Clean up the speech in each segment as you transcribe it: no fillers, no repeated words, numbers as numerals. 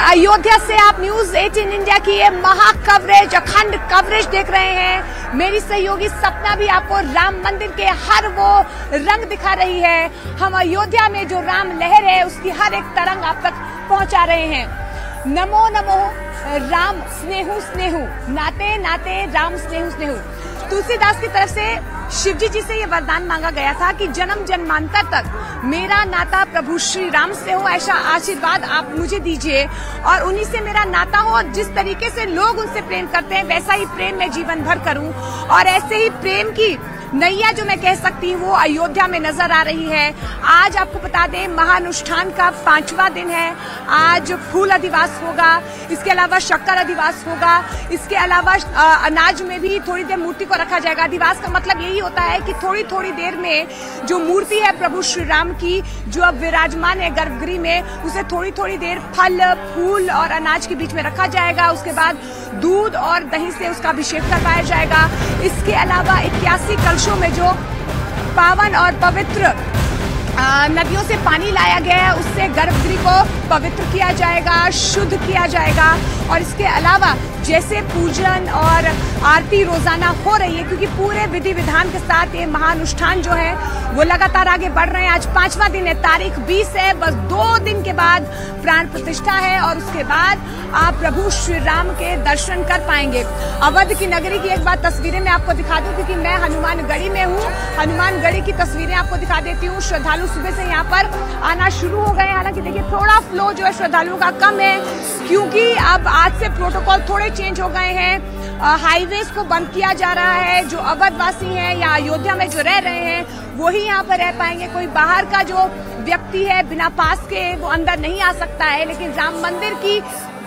अयोध्या से आप news 18 India की ये महा कवरेज, अखंड कवरेज देख रहे हैं। मेरी सहयोगी सपना भी आपको राम मंदिर के हर वो रंग दिखा रही है। हम अयोध्या में जो राम लहर है उसकी हर एक तरंग आप तक पहुंचा रहे हैं। नमो नमो राम स्नेहु स्नेहु, नाते नाते राम स्नेहु स्नेहु। तुलसीदास की तरफ से शिवजी जी से ये वरदान मांगा गया था कि जन्म जन्मांतर तक मेरा नाता प्रभु श्री राम से हो, ऐसा आशीर्वाद आप मुझे दीजिए और उन्हीं से मेरा नाता हो। जिस तरीके से लोग उनसे प्रेम करते हैं वैसा ही प्रेम मैं जीवन भर करूं और ऐसे ही प्रेम की नैया जो मैं कह सकती हूँ वो अयोध्या में नजर आ रही है। आज आपको बता दें महानुष्ठान का 5वां दिन है। आज फूल अधिवास होगा, इसके अलावा शक्कर अधिवास होगा, इसके अलावा अनाज में भी थोड़ी देर मूर्ति को रखा जाएगा। अधिवास का मतलब यही होता है कि थोड़ी थोड़ी देर में जो मूर्ति है प्रभु श्री राम की जो अब विराजमान है गर्भगृह में, उसे थोड़ी थोड़ी देर फल फूल और अनाज के बीच में रखा जाएगा। उसके बाद दूध और दही से उसका अभिषेक करवाया जाएगा। इसके अलावा 81 कलशों में जो पावन और पवित्र नदियों से पानी लाया गया है उससे गर्भगृह को पवित्र किया जाएगा, शुद्ध किया जाएगा। और इसके अलावा जैसे पूजन और आरती रोजाना हो रही है, क्योंकि पूरे विधि विधान के साथ ये महानुष्ठान जो है वो लगातार आगे बढ़ रहे हैं। आज 5वां दिन है, तारीख 20 है, बस 2 दिन के बाद प्राण प्रतिष्ठा है और उसके बाद आप प्रभु श्री राम के दर्शन कर पाएंगे। अवध की नगरी की एक बार तस्वीरें मैं आपको दिखा दूं, क्योंकि मैं हनुमानगढ़ी में हूँ। हनुमानगढ़ी की तस्वीरें आपको दिखा देती हूँ। श्रद्धालु सुबह से यहाँ पर आना शुरू हो गए। हालांकि देखिए थोड़ा फ्लो जो है श्रद्धालुओं का कम है, क्योंकि अब आज से प्रोटोकॉल थोड़े चेंज हो गए हैं। हाईवेज को बंद किया जा रहा है। जो अवधवासी हैं या अयोध्या में जो रह रहे हैं वही यहाँ पर रह पाएंगे। कोई बाहर का जो व्यक्ति है बिना पास के वो अंदर नहीं आ सकता है। लेकिन राम मंदिर की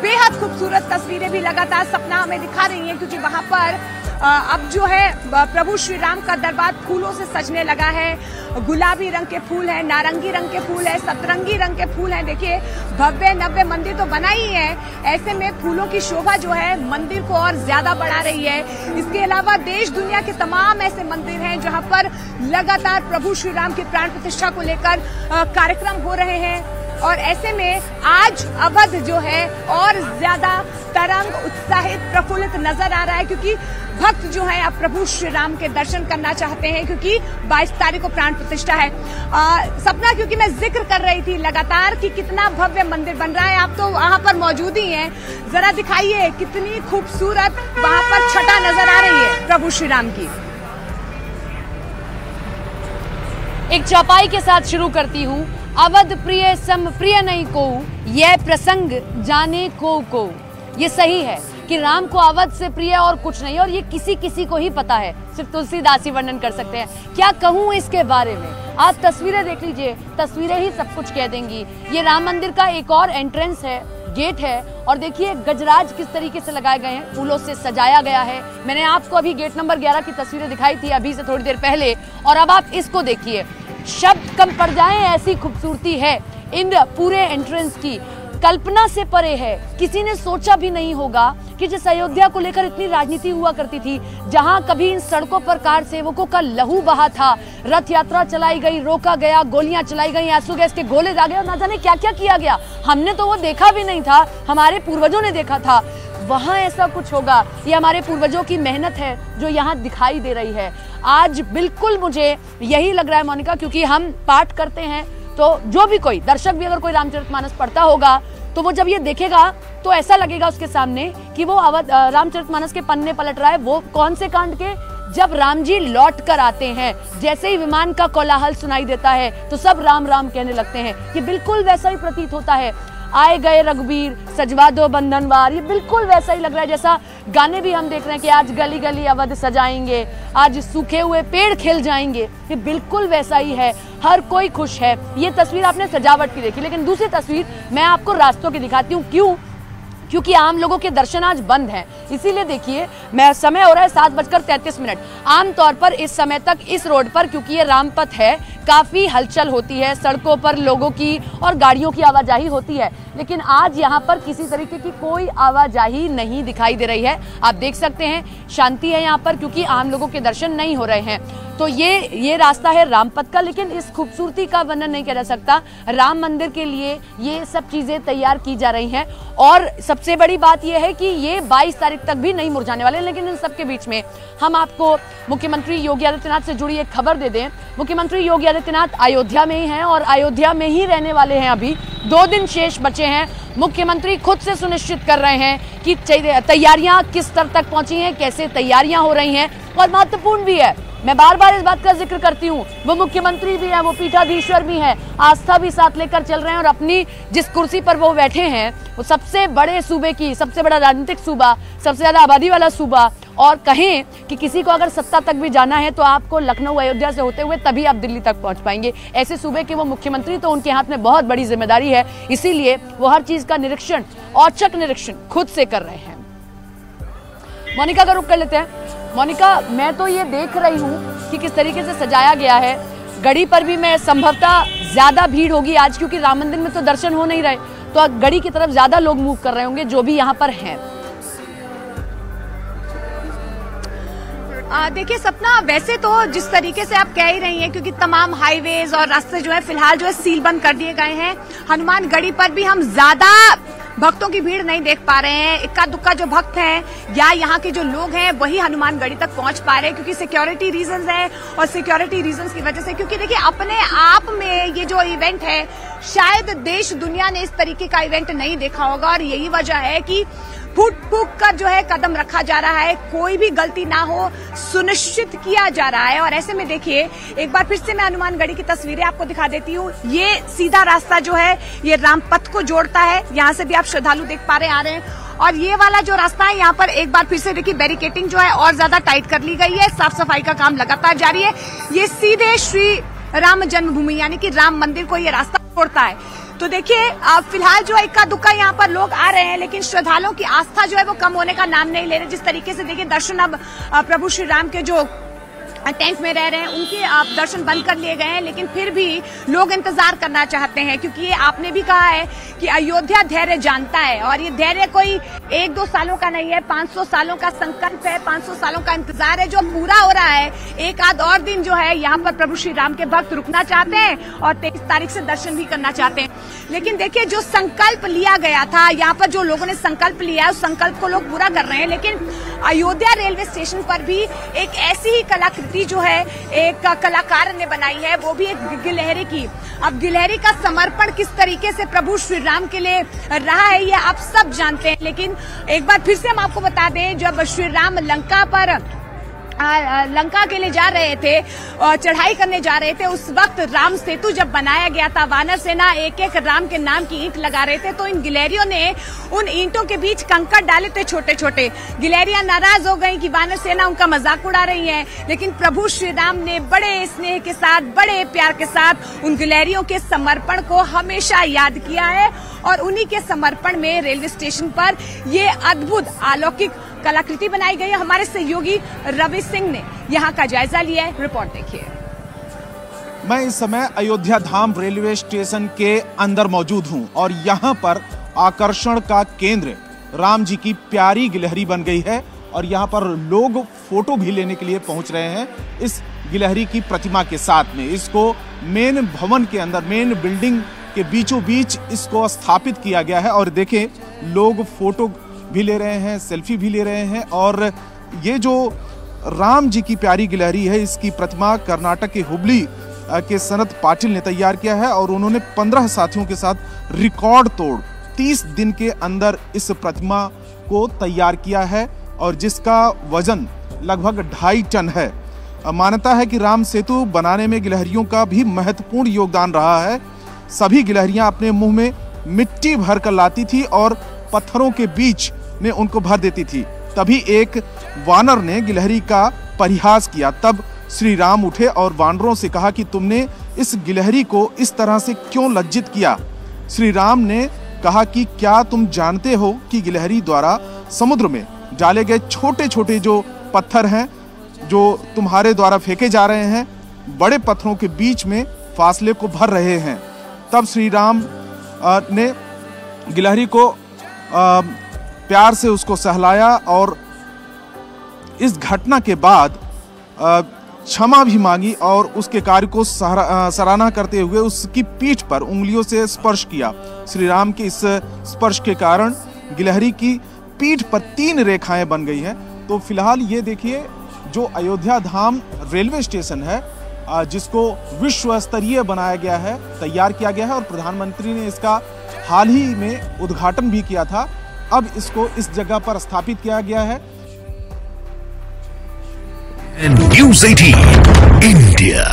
बेहद खूबसूरत तस्वीरें भी लगातार सपना हमें दिखा रही हैं, क्योंकि वहां पर अब जो है प्रभु श्री राम का दरबार फूलों से सजने लगा है। गुलाबी रंग के फूल है, नारंगी रंग के फूल है, सतरंगी रंग के फूल हैं। देखिए भव्य नव्य मंदिर तो बना ही है, ऐसे में फूलों की शोभा जो है मंदिर को और ज्यादा बढ़ा रही है। इसके अलावा देश दुनिया के तमाम ऐसे मंदिर हैं जहां पर लगातार प्रभु श्री राम की प्राण प्रतिष्ठा को लेकर कार्यक्रम हो रहे हैं। और ऐसे में आज अवध जो है और ज्यादा तरंग उत्साहित प्रफुल्लित नजर आ रहा है, क्योंकि भक्त जो है अब प्रभु श्री राम के दर्शन करना चाहते हैं, क्योंकि 22 तारीख को प्राण प्रतिष्ठा है। सपना, क्योंकि मैं जिक्र कर रही थी लगातार कि कितना भव्य मंदिर बन रहा है, आप तो वहां पर मौजूद ही हैं, जरा दिखाइए कितनी खूबसूरत वहां पर छटा नजर आ रही है प्रभु श्री राम की। एक चौपाई के साथ शुरू करती हूँ। अवध प्रिय सम प्रिय नहीं को, यह प्रसंग जाने को। ये सही है कि राम को अवध से प्रिय और कुछ नहीं, और ये किसी किसी को ही पता है, सिर्फ तुलसीदास ही वर्णन कर सकते हैं। क्या कहूँ इसके बारे में, आप तस्वीरें देख लीजिए, तस्वीरें ही सब कुछ कह देंगी। ये राम मंदिर का एक और एंट्रेंस है, गेट है, और देखिए गजराज किस तरीके से लगाए गए हैं, फूलों से सजाया गया है। मैंने आपको अभी गेट नंबर 11 की तस्वीरें दिखाई थी अभी से थोड़ी देर पहले, और अब आप इसको देखिए। शब्द कम पड़ जाए ऐसी खूबसूरती है इन पूरे एंट्रेंस की, कल्पना से परे है। किसी ने सोचा भी नहीं होगा कि जिस अयोध्या को लेकर इतनी राजनीति हुआ करती थी, जहां कभी इन सड़कों पर कार सेवकों का लहू बहा था, रथ यात्रा चलाई गई, रोका गया, गोलियां चलाई गई, आंसू गैस के गोले दागे और ना जाने क्या क्या किया गया। हमने तो वो देखा भी नहीं था, हमारे पूर्वजों ने देखा था। वहां ऐसा कुछ होगा, ये हमारे पूर्वजों की मेहनत है जो यहाँ दिखाई दे रही है। आज बिल्कुल मुझे यही लग रहा है मोनिका, क्योंकि हम पाठ करते हैं तो जो भी कोई दर्शक भी अगर कोई रामचरितमानस पढ़ता होगा तो वो जब ये देखेगा तो ऐसा लगेगा उसके सामने कि वो रामचरितमानस के पन्ने पलट रहा है। वो कौन से कांड के, जब राम जी लौट कर आते हैं, जैसे ही विमान का कोलाहल सुनाई देता है तो सब राम राम कहने लगते हैं। ये बिल्कुल वैसा ही प्रतीत होता है। आए गए रघुबीर सजवा दो बंधनवार, ये बिल्कुल वैसा ही लग रहा है जैसा गाने भी हम देख रहे हैं कि आज गली गली अवध सजाएंगे, आज सूखे हुए पेड़ खिल जाएंगे। ये बिल्कुल वैसा ही है, हर कोई खुश है। ये तस्वीर आपने सजावट की देखी, लेकिन दूसरी तस्वीर मैं आपको रास्तों की दिखाती हूँ। क्यों? क्योंकि आम लोगों के दर्शन आज बंद हैं। इसीलिए देखिए मैं समय हो रहा है 7:33। आमतौर पर इस समय तक इस रोड पर, क्योंकि ये रामपथ है, काफ़ी हलचल होती है, सड़कों पर लोगों की और गाड़ियों की आवाजाही होती है, लेकिन आज यहाँ पर किसी तरीके की कोई आवाजाही नहीं दिखाई दे रही है। आप देख सकते हैं शांति है यहाँ पर, क्योंकि आम लोगों के दर्शन नहीं हो रहे हैं। तो ये रास्ता है रामपथ का, लेकिन इस खूबसूरती का वर्णन नहीं किया जा सकता। राम मंदिर के लिए ये सब चीज़ें तैयार की जा रही हैं और सबसे बड़ी बात यह है कि ये 22 तारीख तक भी नहीं मुरझाने वाले। लेकिन इन सबके बीच में हम आपको मुख्यमंत्री योगी आदित्यनाथ से जुड़ी एक खबर दे दें। मुख्यमंत्री योगी आदित्यनाथ अयोध्या में ही हैं और अयोध्या में ही रहने वाले हैं। अभी 2 दिन शेष बचे हैं। मुख्यमंत्री खुद से सुनिश्चित कर रहे हैं कि तैयारियां किस स्तर तक पहुंची हैं, कैसे तैयारियां हो रही हैं। और महत्वपूर्ण भी है, मैं बार बार इस बात का जिक्र करती हूँ, वो मुख्यमंत्री भी हैं, वो पीठाधीश्वर भी हैं, आस्था भी साथ लेकर चल रहे हैं और अपनी जिस कुर्सी पर वो बैठे हैं वो सबसे बड़े सूबे की, सबसे बड़ा राजनीतिक सूबा, सबसे ज्यादा आबादी वाला सूबा, और कहें कि किसी को अगर सत्ता तक भी जाना है तो आपको लखनऊ अयोध्या से होते हुए तभी आप दिल्ली तक पहुंच पाएंगे। ऐसे सूबे के वो मुख्यमंत्री, तो उनके हाथ में बहुत बड़ी जिम्मेदारी है, इसीलिए वो हर चीज का निरीक्षण, औचक निरीक्षण खुद से कर रहे हैं। मोनिका का रुख कर लेते हैं। मोनिका, मैं तो ये देख रही हूँ कि किस तरीके से सजाया गया है। गढ़ी पर भी मैं संभवतः ज्यादा भीड़ होगी आज, क्योंकि राम मंदिर में तो दर्शन हो नहीं रहे, तो गढ़ी की तरफ ज्यादा लोग मूव कर रहे होंगे जो भी यहाँ पर हैं। देखिए सपना, वैसे तो जिस तरीके से आप कह ही रही हैं, क्योंकि तमाम हाईवेज और रास्ते जो है फिलहाल जो है सील बंद कर दिए गए हैं। हनुमानगढ़ी पर भी हम ज्यादा भक्तों की भीड़ नहीं देख पा रहे हैं। इक्का दुक्का जो भक्त हैं या यहाँ के जो लोग हैं वही हनुमानगढ़ी तक पहुंच पा रहे हैं, क्योंकि सिक्योरिटी रीजंस है और सिक्योरिटी रीजंस की वजह से, क्योंकि देखिए अपने आप में ये जो इवेंट है शायद देश दुनिया ने इस तरीके का इवेंट नहीं देखा होगा, और यही वजह है कि फूट फूक कर जो है कदम रखा जा रहा है, कोई भी गलती ना हो सुनिश्चित किया जा रहा है। और ऐसे में देखिए एक बार फिर से मैं हनुमानगढ़ी की तस्वीरें आपको दिखा देती हूँ। ये सीधा रास्ता जो है ये रामपथ को जोड़ता है, यहाँ से भी आप श्रद्धालु देख पा रहे आ रहे हैं। और ये वाला जो रास्ता है यहाँ पर एक बार फिर से देखिए बैरिकेटिंग जो है और ज्यादा टाइट कर ली गई है, साफ सफाई का काम लगातार जारी है। ये सीधे श्री राम जन्मभूमि यानी कि राम मंदिर को ये रास्ता जोड़ता है। तो देखिए फिलहाल जो इक्का दुक्का यहाँ पर लोग आ रहे हैं, लेकिन श्रद्धालुओं की आस्था जो है वो कम होने का नाम नहीं ले रहे। जिस तरीके से देखिए दर्शन अब प्रभु श्री राम के जो टेंट में रह रहे हैं उनके दर्शन बंद कर लिए गए हैं, लेकिन फिर भी लोग इंतजार करना चाहते हैं, क्योंकि ये आपने भी कहा है कि अयोध्या धैर्य जानता है, और ये धैर्य कोई 1-2 सालों का नहीं है, 500 सालों का संकल्प है, 500 सालों का इंतजार है जो पूरा हो रहा है। एक आध और दिन जो है यहाँ पर प्रभु श्री राम के भक्त रुकना चाहते हैं और 23 तारीख से दर्शन भी करना चाहते हैं। लेकिन देखिए जो संकल्प लिया गया था, यहाँ पर जो लोगों ने संकल्प लिया है उस संकल्प को लोग पूरा कर रहे हैं। लेकिन अयोध्या रेलवे स्टेशन पर भी एक ऐसी ही कलाकृति जो है एक कलाकार ने बनाई है, वो भी एक गिलहरी की। अब गिलहरी का समर्पण किस तरीके से प्रभु श्री राम के लिए रहा है ये आप सब जानते हैं। लेकिन एक बार फिर से हम आपको बता दें, जब श्री राम लंका के लिए जा रहे थे और चढ़ाई करने जा रहे थे, उस वक्त राम सेतु जब बनाया गया था, वानर सेना एक एक राम के नाम की ईंट लगा रहे थे, तो इन गिलहरियों ने उन ईंटों के बीच कंकड़ डाले थे छोटे छोटे। गिलहरियां नाराज हो गई कि वानर सेना उनका मजाक उड़ा रही है, लेकिन प्रभु श्री राम ने बड़े स्नेह के साथ, बड़े प्यार के साथ उन गिलहरियों के समर्पण को हमेशा याद किया है, और उन्हीं के समर्पण में रेलवे स्टेशन पर ये अद्भुत अलौकिक कलाकृति बनाई गई है। हमारे सहयोगी रवि सिंह ने यहाँ का जायजा लिया है, रिपोर्ट देखिए। मैं इस समय अयोध्या धाम रेलवे स्टेशन के अंदर मौजूद हूँ और यहाँ पर आकर्षण का केंद्र राम जी की प्यारी गिलहरी बन गई है, और यहाँ पर लोग फोटो भी लेने के लिए पहुँच रहे हैं इस गिलहरी की प्रतिमा के साथ में। इसको मेन भवन के अंदर, मेन बिल्डिंग के बीचों बीच इसको स्थापित किया गया है, और देखें लोग फोटो भी ले रहे हैं, सेल्फी भी ले रहे हैं। और ये जो राम जी की प्यारी गिलहरी है, इसकी प्रतिमा कर्नाटक के हुबली के सनत पाटिल ने तैयार किया है, और उन्होंने 15 साथियों के साथ रिकॉर्ड तोड़ 30 दिन के अंदर इस प्रतिमा को तैयार किया है, और जिसका वजन लगभग 2.5 टन है। मान्यता है कि राम सेतु बनाने में गिलहरियों का भी महत्वपूर्ण योगदान रहा है। सभी गिलहरियां अपने मुंह में मिट्टी भर कर लाती थी और पत्थरों के बीच में उनको भर देती थी। तभी एक वानर ने गिलहरी का परिहास किया। तब श्री राम उठे और वानरों से कहा कि तुमने इस गिलहरी को इस तरह से क्यों लज्जित किया। श्री राम ने कहा कि क्या तुम जानते हो कि गिलहरी द्वारा समुद्र में डाले गए छोटे छोटे जो पत्थर हैं, जो तुम्हारे द्वारा फेंके जा रहे हैं, बड़े पत्थरों के बीच में फासले को भर रहे हैं। तब श्री राम ने गिलहरी को प्यार से उसको सहलाया और इस घटना के बाद क्षमा भी मांगी और उसके कार्य को सराहना करते हुए उसकी पीठ पर उंगलियों से स्पर्श किया। श्री राम के इस स्पर्श के कारण गिलहरी की पीठ पर 3 रेखाएं बन गई हैं। तो फिलहाल ये देखिए जो अयोध्या धाम रेलवे स्टेशन है जिसको विश्व स्तरीय बनाया गया है, तैयार किया गया है और प्रधानमंत्री ने इसका हाल ही में उद्घाटन भी किया था। अब इसको इस जगह पर स्थापित किया गया है। News 18 India।